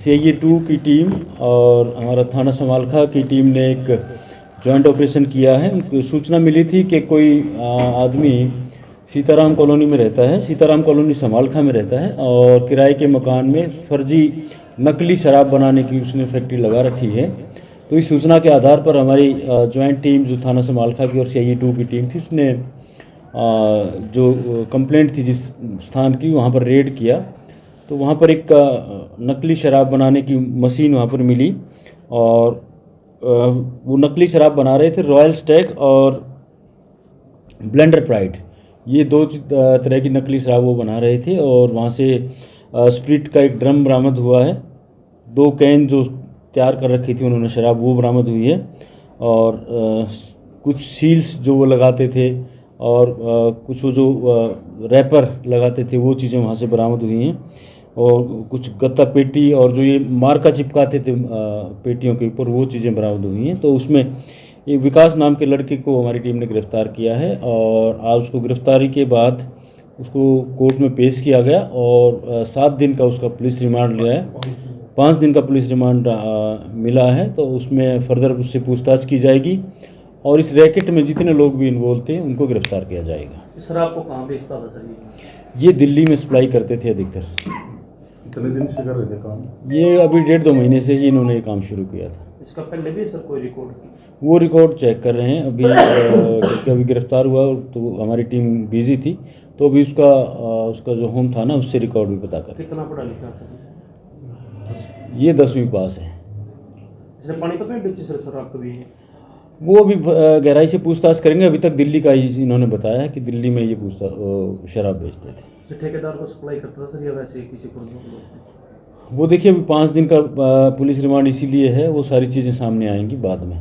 CIE-2 की team और हमारा थाना समालखा की टीम ने एक जॉइंट ऑपरेशन किया है। उनको सूचना मिली थी कि कोई आदमी सीताराम कॉलोनी में रहता है, सीताराम कॉलोनी समालखा में रहता है और किराए के मकान में फर्जी नकली शराब बनाने की उसने फैक्ट्री लगा रखी है। तो इस सूचना के आधार पर हमारी जॉइंट टीम जो थाना समालखा की और CIE-2 की टीम थी, उसने जो कंप्लेंट थी जिस स्थान की, वहाँ पर रेड किया। तो वहाँ पर एक नकली शराब बनाने की मशीन वहाँ पर मिली और वो नकली शराब बना रहे थे। रॉयल स्टैग और ब्लेंडर प्राइड, ये दो तरह की नकली शराब वो बना रहे थे। और वहाँ से स्प्रिट का एक ड्रम बरामद हुआ है। 2 कैन जो तैयार कर रखी थी उन्होंने शराब, वो बरामद हुई है। और कुछ सील्स जो वो लगाते थे और कुछ वो जो रैपर लगाते थे, वो चीज़ें वहाँ से बरामद हुई हैं। और कुछ गत्ता पेटी और जो ये मार्का चिपकाते थे पेटियों के ऊपर, वो चीज़ें बरामद हुई हैं। तो उसमें एक विकास नाम के लड़के को हमारी टीम ने गिरफ़्तार किया है और आज उसको गिरफ़्तारी के बाद उसको कोर्ट में पेश किया गया और 7 दिन का उसका पुलिस रिमांड लिया है। 5 दिन का पुलिस रिमांड मिला है। तो उसमें फर्दर उससे पूछताछ की जाएगी और इस रैकेट में जितने लोग भी इन्वॉल्व थे उनको गिरफ्तार किया जाएगा। इस शराब को कहाँ बेचता था सर? ये दिल्ली में सप्लाई करते थे अधिकतर। कितने दिन से कर रहे थे काम? ये अभी 1.5-2 महीने से ही इन्होंने ये काम शुरू किया था। इसका पहले भी सर कोई रिकॉर्ड? वो रिकॉर्ड चेक कर रहे हैं अभी। क्योंकि अभी गिरफ्तार हुआ तो हमारी टीम बिजी थी, तो अभी उसका जो होम था ना, उससे रिकॉर्ड भी पता कर। कितना पढ़ा लिखा सर? ये 10वीं पास है। इसने पानीपत में बेची सर शराब कभी? वो अभी गहराई से पूछताछ करेंगे। अभी तक दिल्ली का ही इन्होंने बताया है कि दिल्ली में ये शराब बेचते थे। ठेकेदार को सप्लाई करता था सर या वैसे किसी को? वो देखिए, अभी 5 दिन का पुलिस रिमांड इसीलिए है, वो सारी चीज़ें सामने आएंगी बाद में।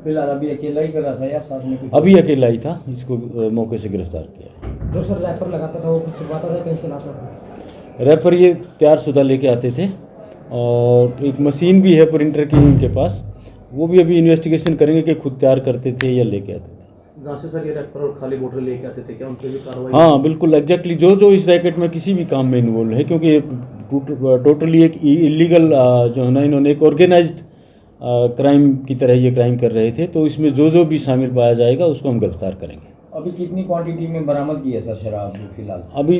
फिलहाल अभी अकेला ही कर रहा था या साथ में कुछ? अभी अकेला ही था, इसको मौके से गिरफ्तार किया है। जो सर रैपर लगाता था वो कुछ छुपाता था, कहीं से लाता था? रैपर ये तैयारशुदा लेके आते थे और एक मशीन भी है प्रिंटर की इनके पास, वो भी अभी इन्वेस्टिगेशन करेंगे कि खुद तैयार करते थे या लेके आते थे। जहाँ से सर ये रैपर और खाली बोतल लेके आते थे, क्या उन पर भी कार्रवाई? हाँ बिल्कुल, एग्जैक्टली। जो इस रैकेट में किसी भी काम में इन्वॉल्व है, क्योंकि ये टोटली एक इलीगल जो है ना, इन्होंने एक ऑर्गेनाइज्ड क्राइम की तरह ये क्राइम कर रहे थे। तो इसमें जो भी शामिल पाया जाएगा उसको हम गिरफ्तार करेंगे। अभी कितनी क्वांटिटी में बरामद की है सर शराब फिलहाल? अभी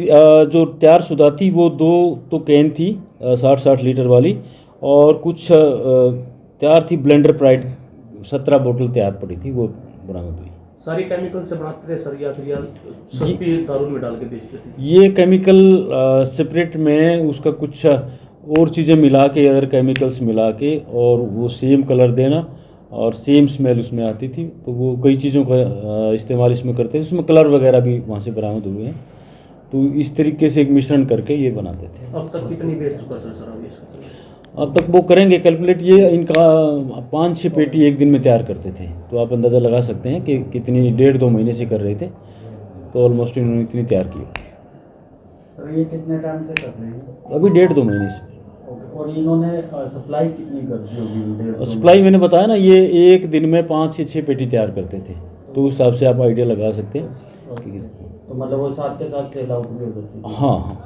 जो तैयारशुदा थी वो 2 तो कैन थी 60 लीटर वाली, और कुछ तैयार थी ब्लेंडर प्राइड 17 बोतल तैयार पड़ी थी, वो बरामद हुई। सारी केमिकल से बनाते थे सर या फिर यार सस्ती दारू में डाल के बेचते थे? ये केमिकल सेपरेट में उसका कुछ और चीज़ें मिला के, अदर केमिकल्स मिला के, और वो सेम कलर देना और सेम स्मेल उसमें आती थी। तो वो कई चीज़ों का इस्तेमाल इसमें करते थे, उसमें कलर वगैरह भी वहाँ से बरामद हुए हैं। तो इस तरीके से एक मिश्रण करके ये बनाते थे। अब तक कितनी बेच चुका सर शराब? अब तक वो करेंगे कैलकुलेट। ये इनका 5-6 पेटी एक दिन में तैयार करते थे, तो आप अंदाज़ा लगा सकते हैं कि कितनी 1.5-2 महीने से कर रहे थे। तो ऑलमोस्ट इन्होंने इतनी तैयार की। सर ये कितने टाइम से कर रहे हैं? अभी 1.5-2 महीने से। और इन्होंने सप्लाई कितनी कर दी होगी? सप्लाई मैंने बताया ना, ये एक दिन में 5 से 6 पेटी तैयार करते थे। तो उस हिसाब से आप आइडिया लगा सकते हैं। तो मतलब वो साथ के साथ सेल आउट भी हो जाती है? हाँ।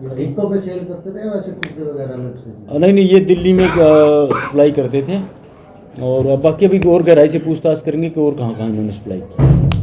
रिक्को पे सेल करते थे वैसे कुछ वगैरह अलग से? नहीं, ये दिल्ली में सप्लाई करते थे। और बाकी अभी और गहराई से पूछताछ करेंगे कि और कहाँ इन्होंने सप्लाई की।